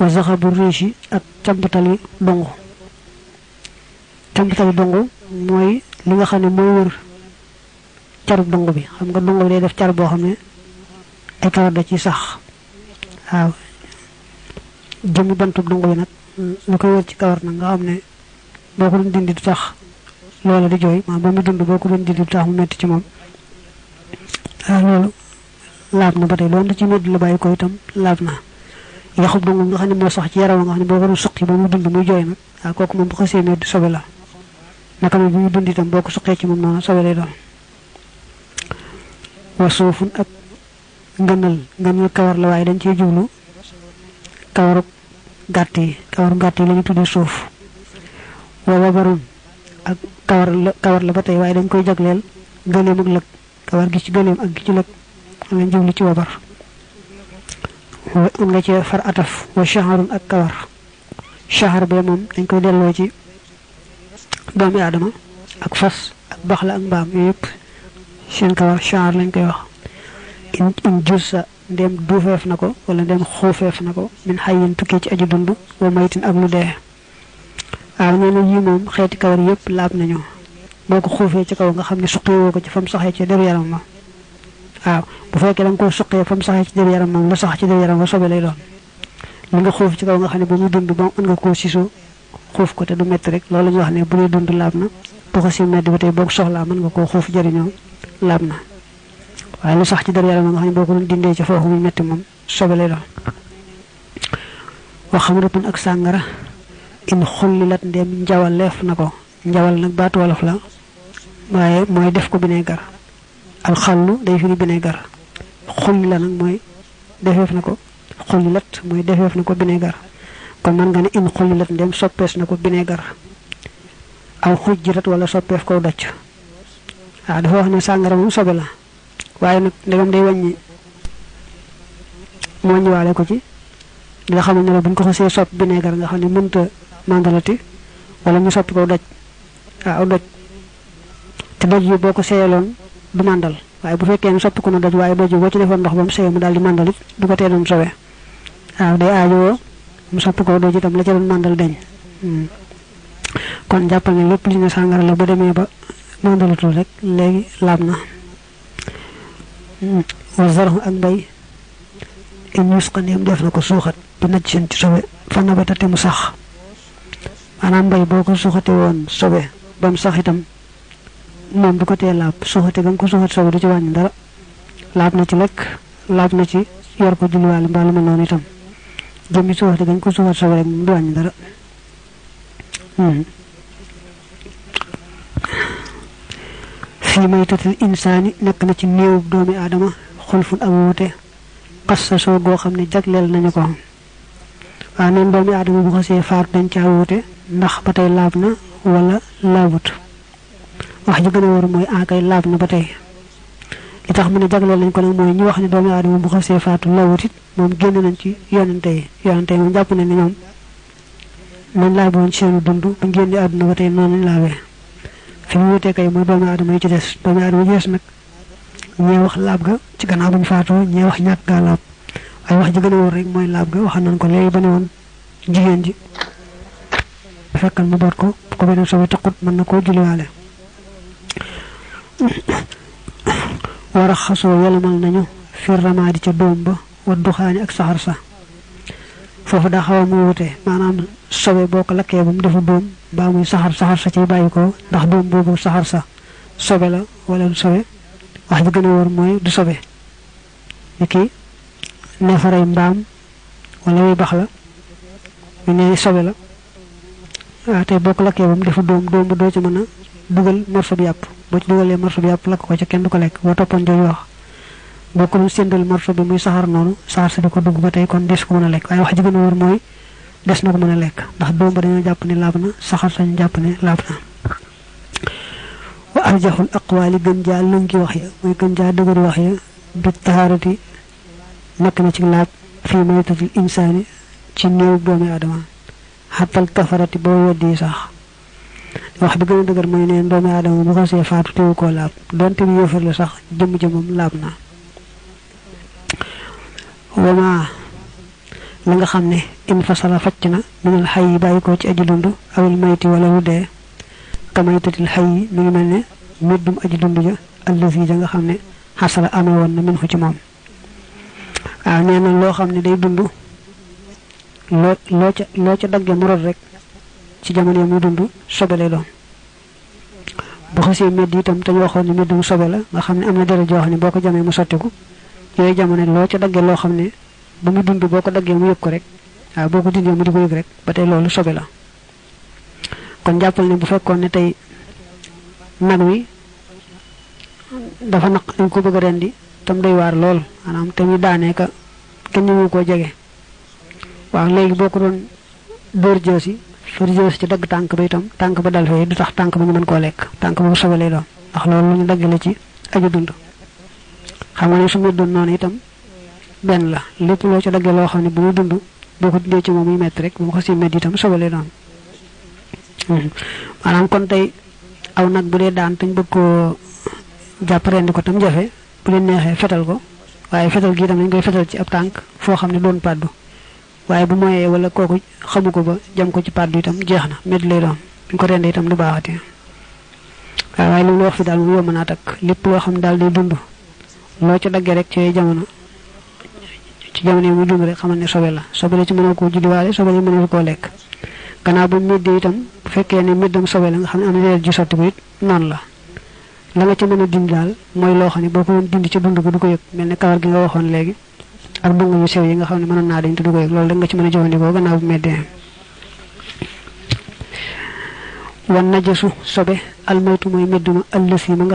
wa zaxabu riishi ak cambatali dongu mooy li nga xam ne mooy wër carub dongu bi xam nga dongu bi day def car boo xam ne ay kawar da ci sax waaw jëmmi bantub dongu bi nag lu koy wër ci kawar nag nga xam ne boo ko doon dindi du tax loola di jooy maa ba mu dund boo ko doon dindi du tax mu metti ci moom waaw loolu laab na ba tey loolu da ci medd la bàyyi ko itam laab na yaxub dongu nga xam ne moo sax ci yaram nga xam ne boo ko doon suqi ba mu dund muy jooy nag waaw kooku moom bu xasee medd sobe la naka noonu bu muy dund itam boo ko suqee ci moom noonu sobe lay doon wa suufun ak ngënal kawar la waaye dañ cee jublu kawaru gàtt yi la ñu tuddee suuf wa wabarun ak kawar la ba tey waaye dañ koy jagleel gëleem ak lëg kawar gi ci gëleem ak gi ci lëg lañ jublu ci wabar am nga ci far ataf wa shaharun ak kawar shahar bee moom dañ koy delloo ci doomi aadama ak fas ak baxla ak mbaam yooyu yëpp seen kawar shahar lañ koy wax in jursa ndem duufeef na ko wala ndem xuufeef na ko min xayin tukkee ci aju dund wa maytin ak lu dee waaw nee na yii moom xeeti kawar yëpp laab nañu boo ko xuufee ci kaw nga xam ne suqeewoo ko ci fa mu saxee ci deru yaram ma waaw bu fekkee da nga koo suqee fa mu saxee ci deru yaram moom la sax ci deru yaram ba sobe lay doon li nga xuuf ci kaw nga xam ne ba muy dund ba mën nga koo siso xuuf ko te du métti rek loolu la ñuy wax ne bu dee dund laab na bu ko si medd ba tey boo ko soxlaa mën nga koo xuuf jëriñoo laab na waaye lu sax ci deru yaram nga xam ne boo ko doon dindee ci foofu muy métti moom sobe lay doon wax xam rëppun ak sàngara in xullilat ndem njawaleef na ko njawal nag baatu wolof la waaye mooy def ko bineegar alxallu day firi bineegar xulli la nag mooy defeef na ko xullilat mooy defeef na ko bineegar kon man nga ne in xullilat ndem soppees na ko bineegar aw xujjirat wala soppeef ko doj waaw dafa wax ne sàngara moom sobe la waaye nag ndegam day wàññi moo ñëwaale ko ci di nga xam ne la buñ ko xasee sopp bineegar nga xam ne mënta mandalati wala ñu soppi ko doj waaw doj te doj yi boo ko seeyaloon du màndal waaye bu fekkee ne soppi ko na doj waaye doj yi boo ci defoon ndox ba mu seey mu daal di màndalit du ko tee doon sobe waaw day aajowoo mu soppi ko doj itam la ca doon màndal deñ kon jàppal ne lépp li ne sàngara la bu demee ba màndalatul rek léegi laab na wa zarhu ak mbay in yusqa ndéem def na ko suuxat bi naj seen ci sobe fa nabata te mu sax maanaam mbay boo ko suuxate woon sobe ba mu sax itam moom du ko tee laab suuxate ga nga ko suuxate sobe du ci wàññi dara laab na ci lekk laab na ci yor ko julliwaale mbaa lu mel noonu itam jëmmi suuxate ga nga ko suuxate sobe rek moom du wàññi dara fii maytatil insaani nekk na ci néewub doomi aadama xulfun ak wuute xas sa soo goo xam ne jagleel nañu ko waaw neen doomi aadama bu xasee faatu dañ caa wuute ndax ba tey laab na wala laabut wax ji gën a wóor mooy akay laab na ba tey li tax mu ne jagleel nañ ko nag mooy ñi wax ne doomi aadama bu xasee faatu laabut it moom génn nañ ci yonente yi moom jàpp nañ ne ñoom nañ laabe woon ci seenu dund ba génne àdduna ba tey noonu lañ laabee fi mu wutee kay mooy doomi aadama yi ci des doomi aadama yi ci des nag ñee wax laab ga ci gannaaw buñ faatoo ñee wax ñàkk gaa laab waaye wax ji gën a wóor rek mooy laab ga waxal nañ ko léegi ba ne woon jigéen ji fekkal mu boot ko bu ko beneen sobe taqut mën na koo julliwaale war a xasoo yelamal nañu fir ramaadi ca doom ba wa duxaani ak saxar sa foofu daa xaw a muy wute maanaam sobe boo ko lakkee ba mu defu doom mbaa muy saxar sa ciy bàyyi ko ndax doom boobu saxar sa sobe la wala du sobe wax ji gën a wóor mooy du sobe ni ki neefaray mbaam wala wuy bax la ñu ne sobe la waaw tey boo ko lakkee ba mu defu doom ba doo ci mën a dugal morso bi yàpp boo ci dugalee morso bi yàpp lakk ko ca kenn du ko lekk boo toppoon jooju wax boo ko doon séndal morso bi muy saxar noonu saxar sa di ko dugg ba tey kon des ko mën a lekk waaye wax ji gën a wóor mooy des na ko mën a lekk ndax doom ba dañoo jàpp ne laab na saxar sañu jàpp ne laab na wa arjaxul aqwaali gën jaa lëngi wax ya mooy gën jaa dëgëri wax ya bi taharati nekk na ci laab fii maytatil insaani ci néew doomi aadama xatal kafarati boo weddi sax wax bi gën a dëgër mooy neen doomi aadama bu ko see faatu teewu koo laab donte bi yëfar la sax jëmm jëmmam laab na wama la nga xam ne in fasala facc na minal xay yi bàyyi ko ci aji dund awil mayti wala wu dee kamaytatil xay yi mi ngi mel ne meddum aji dund ja allazi ja nga xam ne xasala amee woon na min fu ci moom waaw nee na loo xam ne day dund loo ca daggee mu rot rek ci jamono muy dund sobe lay doon bu xasee medd itam te ñu waxoon ne meddum sobe la nga xam ne am na deret joo xam ne boo ko jamee mu sottiku yooyu jamono loo ca daggee loo xam ne ba mu dund boo ko daggee mu yëg ko rek waaw boo ko dindee mu di ko yëg rek ba tey loolu sobe la kon jàppal ne bu fekkoon ne tey nag wi dafa naq dañ ko bëgg a rendi tam doy waar lool maanaam te ñu daanee ka kenn ñu koo jege waaw léegi boo ko doon dóor jësi fër jësi ci dagg tànk ba itam tànk ba dal fee du tax tànk ba ñu mën koo lekk tànk ba sobe lay doon ndax loolu lu ñu dagg la ci aju dund xam nga ne su ma doon noonu itam benn la lépp loo ci daggee loo xam ne bu muy dund boo ko dindee ci moom muy metti rek bu mu xasee metti itam sobe lay doon maanaam kon tey aw nag bu dee daan tañ bëgg koo jàpp rendi ko tam jafe bu leen neexee fetal ko waaye fetal gi itam dañ koy fetal ci ab tànk foo xam ne doon pàddu waaye bu moyee wala kooku xamu ko ba jam ko ci pàddu itam jeex na met lay doon buñ ko rendee itam du baaxati waaye lu wax fi daal mu yomb naa takk lépp loo xam ne daal day dund loo ci daggee rek ci jamono yi muy dund rek xamal ne sobe la ci mënoo koo julliwaale sobe la mënoo koo lekk gannaaw bu meddee itam bu fekkee ne meddam sobe la nga xam ne am na deret ji sotti ko it noonu la nga ca mën a dindi daal mooy loo xam ne boo ko doon dindi ci dund ko du ko yëg mel ne kawar gi nga waxoon léegi ak dunga yu sew yi nga xam ne mënoon naa dañ te du ko yëg loolu rek nga ci mën a jëfandikoo gannaaw bu meddee wan najasu sobe almaytu mooy medduma allësi ma nga